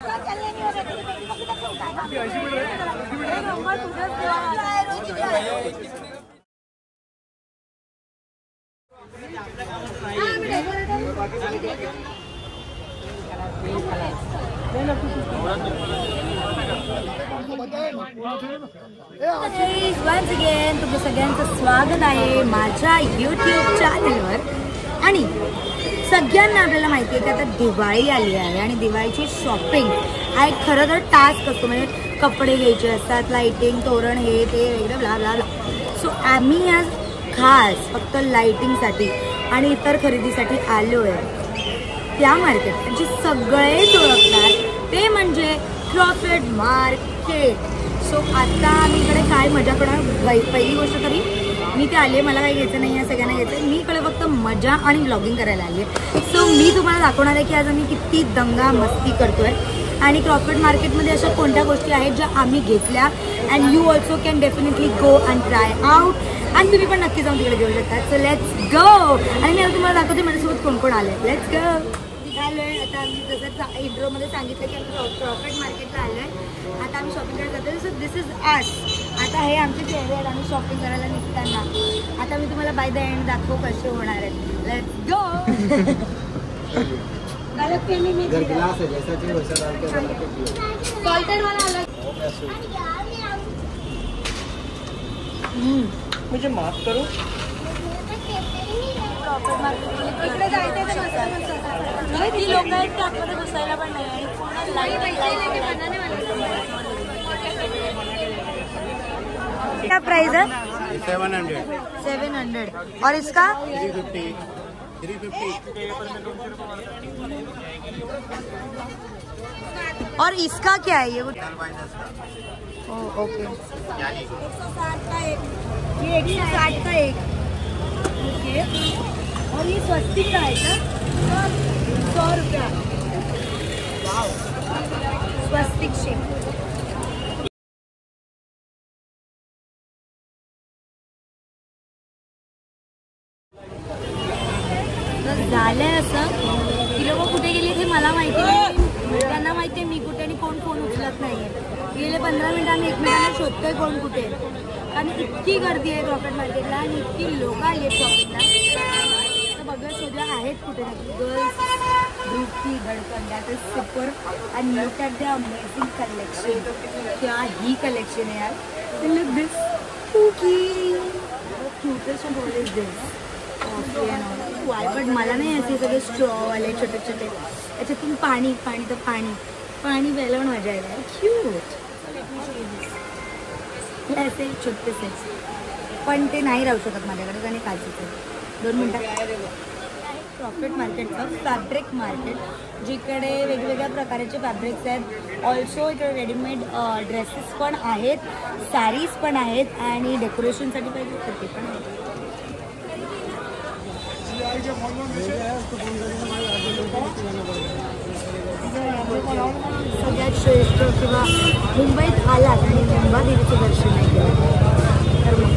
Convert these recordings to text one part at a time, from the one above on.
Once again तुमचं सगळ्यांचं स्वागत आहे माझ्या यूट्यूब चॅनलवर. आणि सगळ्यांना आपल्याला माहिती आहे की आता दिवाळी आली आहे आणि दिवाळीची शॉपिंग हा एक खरं तर टास्क असतो. म्हणजे कपडे घ्यायचे असतात, लाइटिंग, तोरण, हे ते वेगळं ब्ला ब्ला. सो आम्ही आज खास फक्त लाइटिंगसाठी आणि इतर खरेदीसाठी आलो आहे त्या मार्केट जे सगळेच ओळखतात ते म्हणजे क्रॉफर्ड मार्केट. सो आता आम्ही इकडे काय मजा करणार. पहिली गोष्ट तरी मी ते आले, मला काही घ्यायचं नाही आहे, सगळ्यांना घ्यायचं आहे. मी इकडे फक्त मजा आणि ब्लॉगिंग करायला आली आहे. सो मी तुम्हाला दाखवणार आहे की आज आम्ही किती दंगा मस्ती करतोय आणि क्रॉफर्ड मार्केटमध्ये अशा कोणत्या गोष्टी आहेत ज्या आम्ही घेतल्या. And you also can definitely go and try out. आणि तुम्ही पण नक्की जाऊन तिकडे घेऊ शकता. So let's go. आणि मी आता तुम्हाला दाखवते माझ्यासोबत कोण कोण आले. Let's go. आलो आहे आता आम्ही जसं इंट्रोमध्ये सांगितलं की आम्ही क्रॉफर्ड मार्केटला आलो आहे. आता आम्ही शॉपिंग करायला जातो. सो दिस इज आस. आता हे आमचे चेहरे आहेत आम्ही शॉपिंग करायला निघताना. आता मी तुम्हाला बाय द एंड दाखवू कसे होणार आहेत. Let's go. मुझे माफ करो. इकडे जायचं लोक आहेत की आतमध्ये बसायला पण नाही. क्या प्राइस है? 700. और इसका 350. और इसका क्या है ये? ओके. 160 का एक, ये 160 का एक. ओके. और ये स्वस्तिक का है क्या? 100 रुपया. स्वस्तिक शेप. झालंय असं की लोक कुठे गेले ते मला माहिती नाही. त्यांना माहिती आहे मी कुठे आणि कोण फोन उचलत नाहीये. गेले 15 मिनिटं आम्ही एकमेकांना शोधतोय कोण कुठे. कारण इतकी गर्दी आहे क्रॉफर्ड मार्केटला आणि इतकी लोक आली आहेत शॉपिंगला. बघा शोधल्या आहेत कुठे नाही. गर्ल्स ब्रुकी धडकन that is super. And look at the amazing collection. क्या ही कलेक्शन आहे यार. Look this cookie cutest of all is this. पण मला नाही असे सगळे स्ट्रॉ आले छोटे छोटे. याच्यातून पाणी तर पाणी प्यायला पण मजा येईल. क्यूट असे छोटेसे पण ते नाही राहू शकत माझ्याकडे आणि काचेचे. 2 मिनटं. क्रॉफर्ड मार्केटचं फॅब्रिक मार्केट जिकडे वेगवेगळ्या प्रकारचे फॅब्रिक्स आहेत. ऑल्सो इकडे रेडीमेड ड्रेसेस पण आहेत, साडीज पण आहेत आणि डेकोरेशनसाठी पाहिजे तर ते पण आहेत. सगळ्यात श्रेष्ठ किंवा मुंबईत आलात आणि मुंबादेवीचं दर्शन नाही केलं तर मग.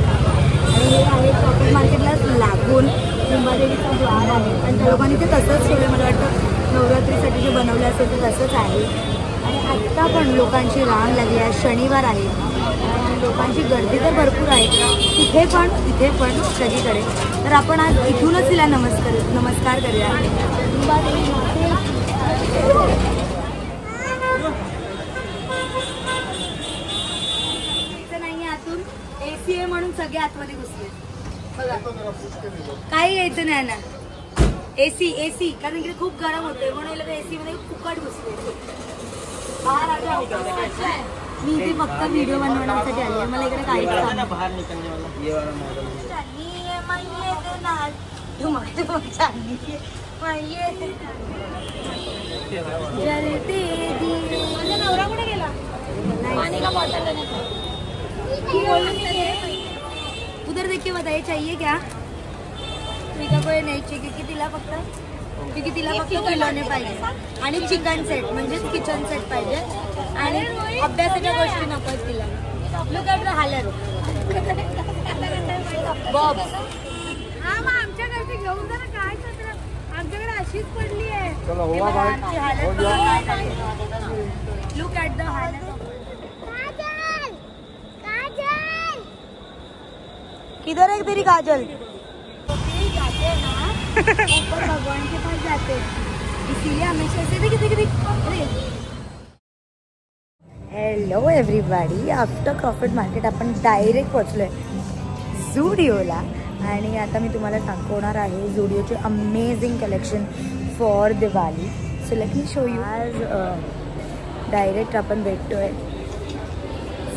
आणि हे आहे क्रॉफर्ड मार्केटलाच लागून मुंबादेवीचा द्वार आहे. आणि त्या लोकांनी ते तसंच ठेवलं. मला वाटतं नवरात्रीसाठी जे बनवलं असेल ते तसंच आहे. आणि आत्ता पण लोकांची रांग लागली आहे. शनिवार आहे आणि लोकांची गर्दी तर भरपूर आहे इथे पण सगळीकडे. तर आपण आज इथूनच तिला नमस्कार करूया. नाही आतून AC आहे म्हणून सगळे आतमध्ये घुसले. बघा काही यायचं नाही ना. AC कारण इकडे खूप गरम होते म्हणून AC मध्ये फुकट घुसले. मी इथे फक्त व्हिडिओ बनवण्यासाठी आली आहे. मला इकडे काहीच बाहर निकलने नवरा कुठे गेला? उधर देखिए बताइए चाहिए क्या? कोई नाही चाहिए क्योंकि तिला फक्त किलोने पाहिजे आणि चिकन सेट म्हणजेच किचन सेट पाहिजे आणि अभ्यासाच्या गोष्टी नको तिला. Look at the hauler Bob. हा मग आमच्या घरचे घेऊन जा ना. काय आमच्याकडे अशीच पडली आहे. चलो हुआ भाई, हो गया. लुक ॲट द हालत. किधर है तेरी काजल? जाते हैं ना ऊपर भगवान के पास जाते, इसीलिए हमेशा से देख. Hello everybody, after Crawford Market आपण डायरेक्ट पोहोचलोय झुडिओला आणि आता मी तुम्हाला दाखवणार आहे झुडिओचे amazing collection for Diwali. So let me show you. आज डायरेक्ट आपण भेटतोय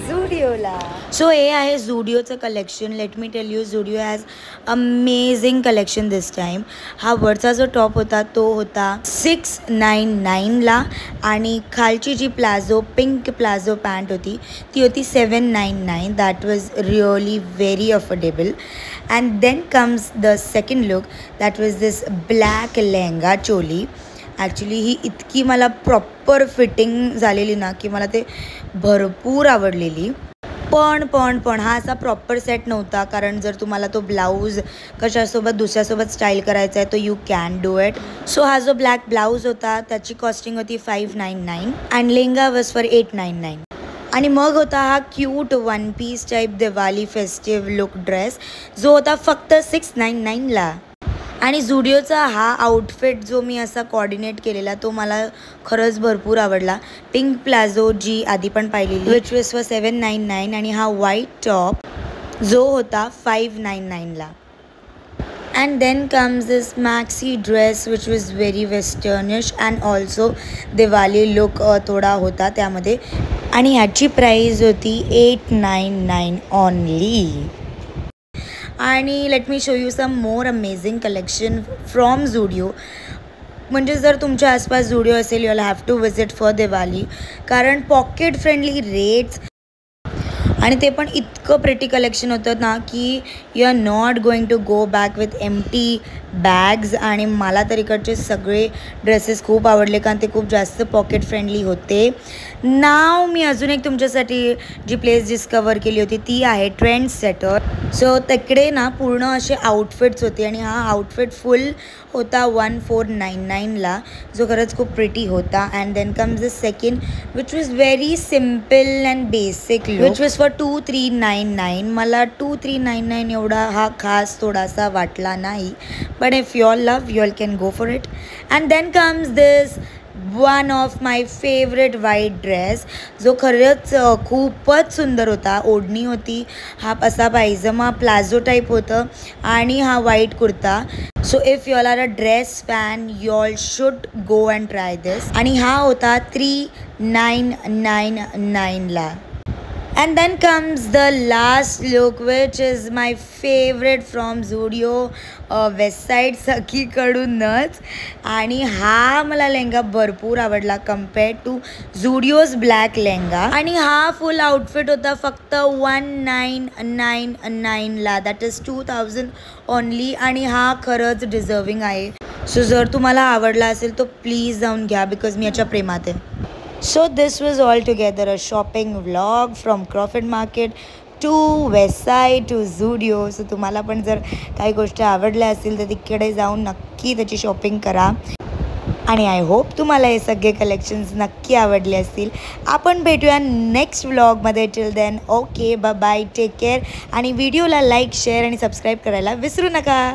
झुडिओला. सो हे आहे झुडिओचं collection. Let me tell you, Zudio has amazing collection this time. हा वरचा जो टॉप होता तो होता 699ला आणि खालची जी प्लाझो पिंक प्लाझो पॅन्ट होती ती होती 799. That was really very affordable. And then comes the second look, that was this black lehenga choli. Actually ही इतकी मला प्रॉपर फिटिंग झालेली ना की मला ते भरपूर आवडलेली. पण हा असा प्रॉपर सेट नव्हता, कारण जर तुम्हाला तो ब्लाऊज कशासोबत दुसऱ्यासोबत स्टाईल करायचा आहे तो you can do it. So हा जो ब्लॅक ब्लाऊज होता त्याची कॉस्टिंग होती 599 अँड लेहंगा वॉज फॉर 899. आणि मग होता हा cute one piece type Diwali festive look dress जो होता फक्त 699ला. आणि झुडिओचा हा आउटफिट जो मी असा कॉर्डिनेट केलेला तो मला खरंच भरपूर आवडला. पिंक प्लाझो जी आधी पण पाहिलेली विच वॉज फॉर 799 आणि हा व्हाईट टॉप जो होता 599ला. And then comes this maxi dress which was very westernish and also Diwali look थोडा होता त्यामध्ये आणि ह्याची प्राईज होती 899 ओनली. आणि let me show you some more amazing collection from Zudio. म्हणजे जर तुमच्या आसपास झुडिओ असेल, you will have to visit for Diwali, कारण पॉकेट फ्रेंडली रेट्स आणि ते पण इतकं प्रिटी कलेक्शन होतं ना की you are not going to go back with empty bags. आणि मला तर इकडचे सगळे ड्रेसेस खूप आवडले कारण ते खूप जास्त पॉकेट फ्रेंडली होते. नाव मी अजून एक तुमच्यासाठी जी प्लेस डिस्कवर केली होती ती आहे ट्रेंड सेटर. सो तिकडे ना पूर्ण असे आउटफिट्स होते आणि हा आउटफिट फुल होता 1499ला जो खरंच खूप प्रिटी होता. And then comes the second which was very simple and basic which was for 2399. मला 2399 एवढा हा खास थोडासा वाटला नाही, but if you all love you all can go for it. And then comes this one of my favourite white dress जो खरंच खूपच सुंदर होता. ओढणी होती, हा असा पायजमा प्लाझो टाईप होतं आणि हा white kurta. So if you all are a dress fan you all should go and try this. आणि हा होता 3999ला. And then comes the last look which is my favorite from Zudio, West Side सखीकडूनच. आणि हा मला लेहंगा भरपूर आवडला कम्पेअर्ड टू झुडिओज ब्लॅक लेहंगा. आणि हा फुल आउटफिट होता फक्त 1999ला. That is 2000 only. आणि हा खरंच डिझर्विंग आहे. सो जर तुम्हाला आवडला असेल तो प्लीज जाऊन घ्या बिकॉज मी याच्या प्रेमात आहे. So this was altogether a shopping vlog from Crawford Market to West Side to Zudio. So तुम्हाला पण जर काही गोष्टी आवडल्या असतील तर तिकडे जाऊन नक्की त्याची शॉपिंग करा. आणि आय होप तुम्हाला हे सगळे कलेक्शन्स नक्की आवडले असतील. आपण भेटूया नेक्स्ट व्लॉगमध्ये. Till then okay bye bye, take care. आणि व्हिडिओला लाईक शेअर आणि सबस्क्राईब करायला विसरू नका.